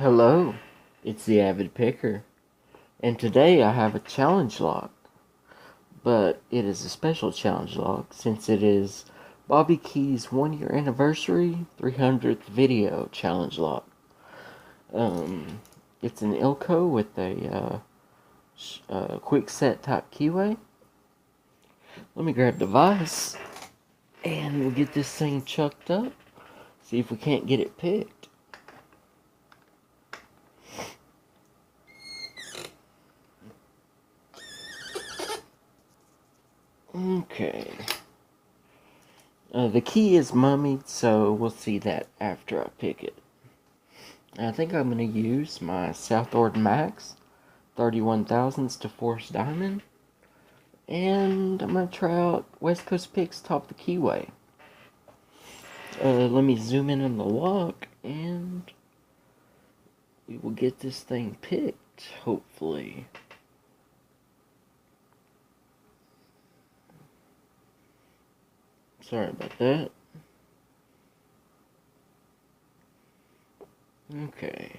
Hello, it's the Avid Picker, and today I have a challenge log, but it is a special challenge log since it is Bobby Keyz' 1 year anniversary 300th video challenge log. It's an Ilco with a quick set type keyway. Let me grab the vise and we'll get this thing chucked up, see if we can't get it picked. Okay. The key is mummied, so we'll see that after I pick it. I think I'm going to use my Southord Max 31 thousandths deforest diamond. And I'm going to try out West Coast Picks Top the Keyway. Let me zoom in on the lock and we will get this thing picked, hopefully. Sorry about that. Okay.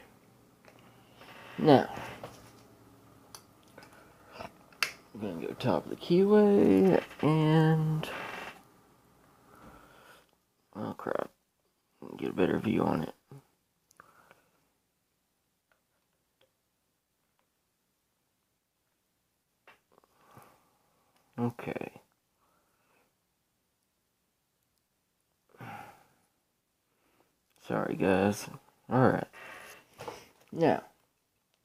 Now, I'm going to go top of the keyway and... oh crap. Get a better view on it. Okay. Sorry guys. Alright. Now,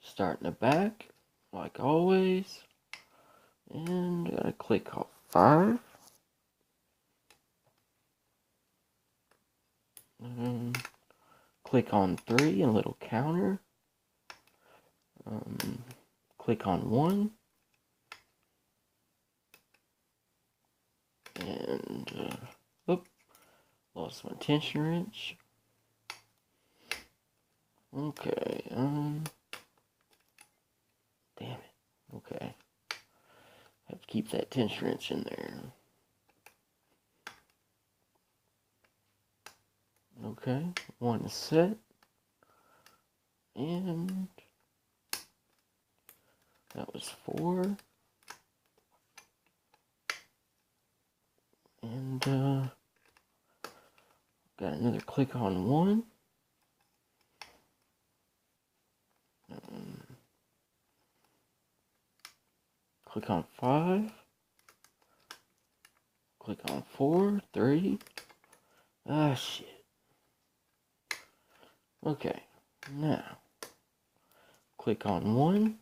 start in the back, like always. And gotta click off 5. And click on 3, a little counter. Click on 1. And, lost my tension wrench. Okay, damn it. Okay. Have to keep that tension wrench in there. Okay, 1 is set. And that was 4. And, got another click on 1. Click on 5. Click on 4, 3. Ah, shit. Okay, now, click on 1.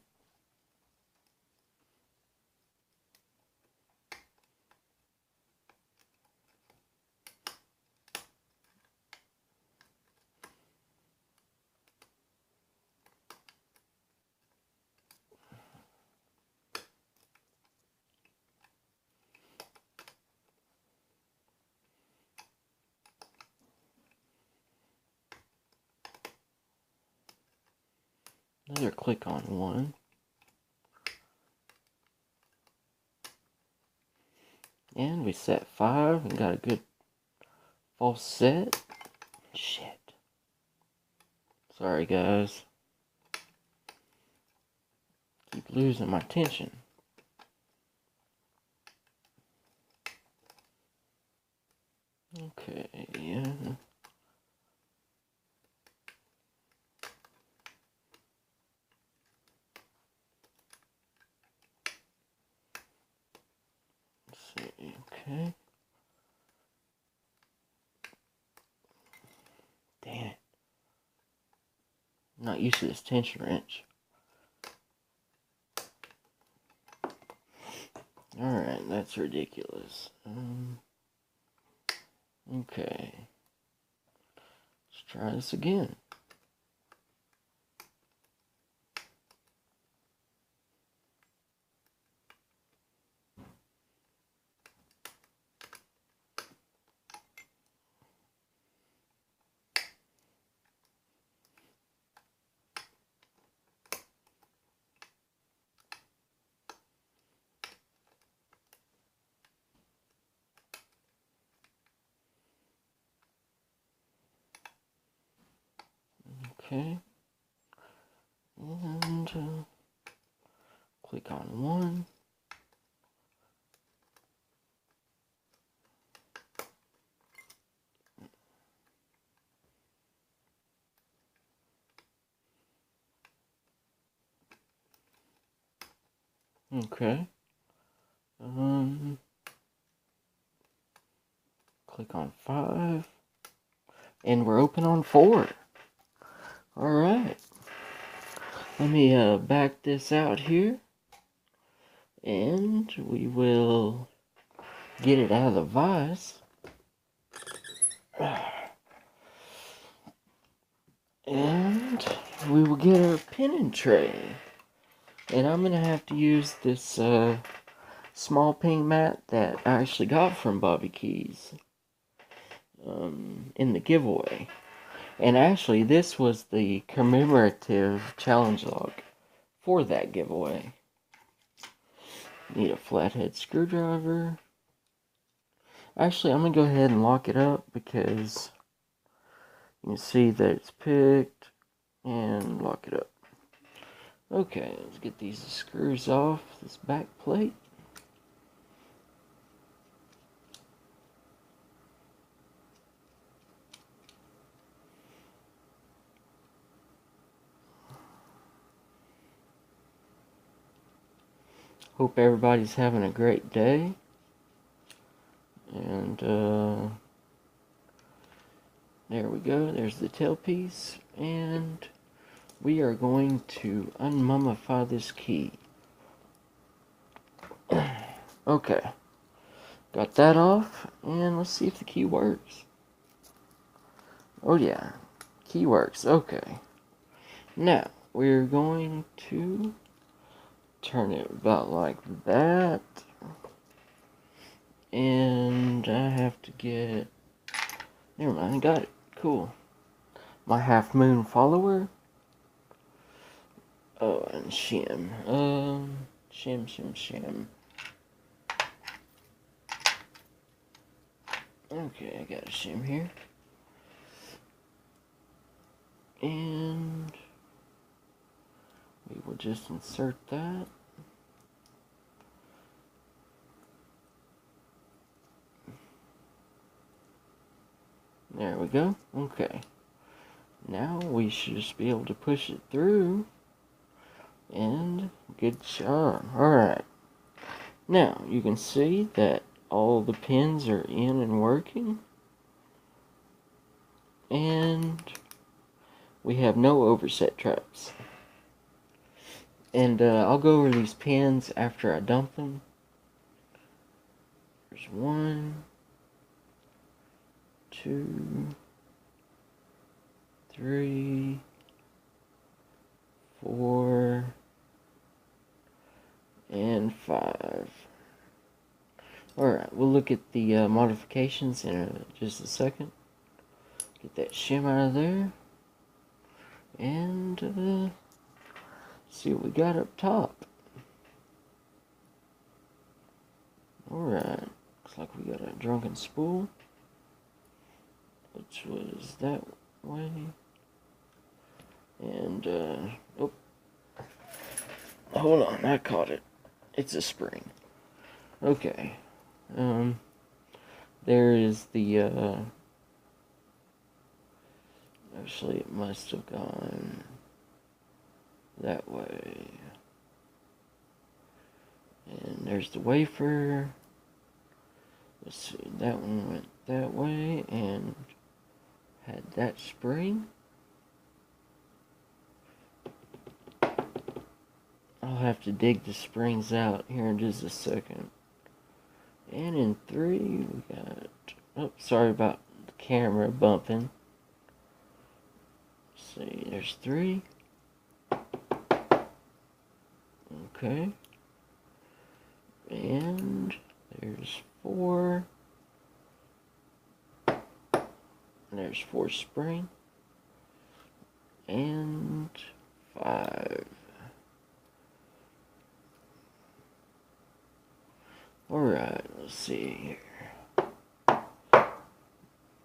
Another click on 1. And we set 5 and got a good false set. Shit. Sorry guys. Keep losing my tension. Okay, yeah. See, okay. Damn it. I'm not used to this tension wrench. Alright, that's ridiculous. Okay. Let's try this again. Okay. click on one. Okay. Click on 5. And we're open on 4. Alright. Let me back this out here. And we will get it out of the vise. And we will get our pinning tray. And I'm going to have to use this small ping mat that I actually got from Bobby Keyz in the giveaway. And actually, this was the commemorative challenge log for that giveaway. Need a flathead screwdriver. Actually, I'm going to go ahead and lock it up because you can see that it's picked, and lock it up. Okay, let's get these screws off this back plate. Hope everybody's having a great day. And there we go. There's the tailpiece. And we are going to unmummify this key. Okay. Got that off. And let's see if the key works. Oh yeah. Key works. Okay. Now, we're going to turn it about like that. And I have to get... Never mind, got it. Cool. My half moon follower. Oh, and shim. Shim. Okay, I got a shim here. And we will just insert that. There we go. Okay. Now we should just be able to push it through. And good job. Alright. Now you can see that all the pins are in and working. And we have no overset traps. And I'll go over these pins after I dump them. There's 1, 2, 3, 4, and 5. Alright, we'll look at the modifications in just a second. Get that shim out of there. And see what we got up top. Alright, looks like we got a drunken spool, which was that way. And, oh, hold on, I caught it. It's a spring. Okay, there is the, actually it must have gone that way. And there's the wafer. Let's see, that one went that way and had that spring. I'll have to dig the springs out here in just a second. And in 3, we got... Oh, sorry about the camera bumping. Let's see, there's 3. Okay. And there's 4. And there's 4 spring. And 5. Alright, let's see here.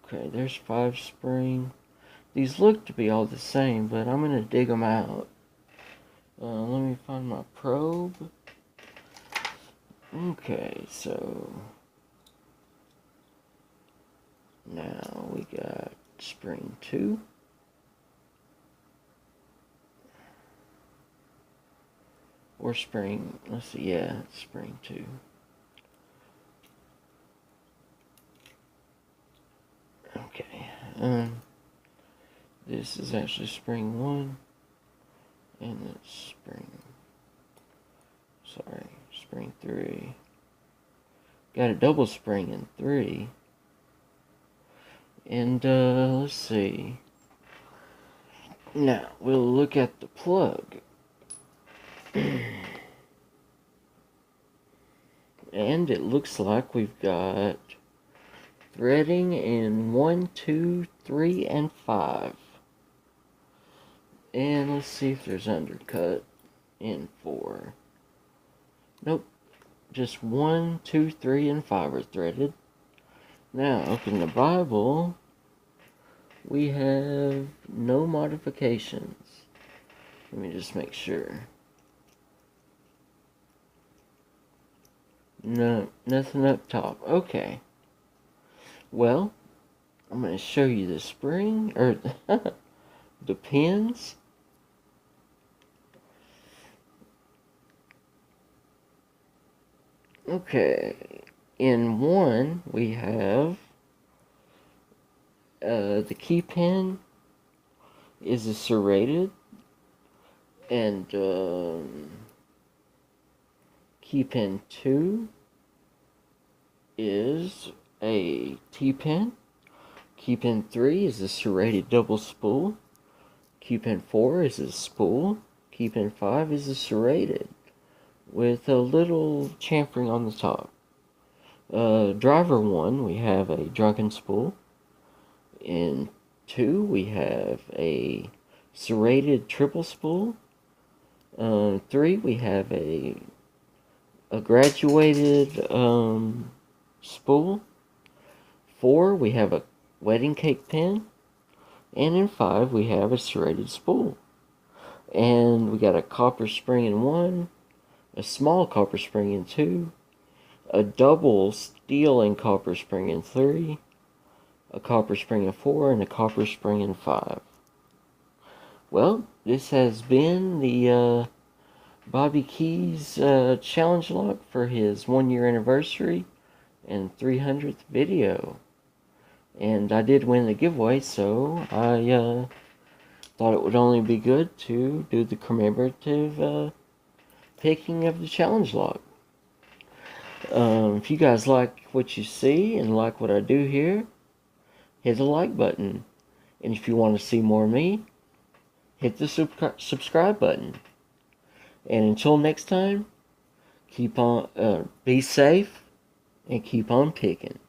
Okay, there's 5 spring. These look to be all the same, but I'm going to dig them out Let me find my probe. Okay, so now we got spring 2. Or spring, let's see, yeah, it's spring 2. Okay, this is actually spring 1, and it's spring 3. Got a double spring in 3. And, let's see. Now, we'll look at the plug. And it looks like we've got threading in 1, 2, 3, and 5. And let's see if there's undercut in 4. Nope. Just 1, 2, 3, and 5 are threaded. Now, open the Bible. We have no modifications. Let me just make sure. No, nothing up top. Okay. Well, I'm going to show you the spring, or the pins. Okay. In 1, we have the key pin is a serrated, and key pin 2 is a T-pin. Key pin 3 is a serrated double spool. Key pin 4 is a spool. Key pin 5 is a serrated with a little chamfering on the top. Driver 1, we have a drunken spool. In 2, we have a serrated triple spool. 3, we have a graduated spool. 4, we have a wedding cake pin. And in 5, we have a serrated spool. And we got a copper spring in 1, a small copper spring in 2, a double steel and copper spring in 3, a copper spring in 4, and a copper spring in 5. Well, this has been the Bobby Keyz challenge lock for his 1-year anniversary and 300th video. And I did win the giveaway, so I thought it would only be good to do the commemorative picking of the challenge lock. If you guys like what you see and like what I do here, hit the like button. And if you want to see more of me, hit the subscribe button. And until next time, keep on, be safe and keep on picking.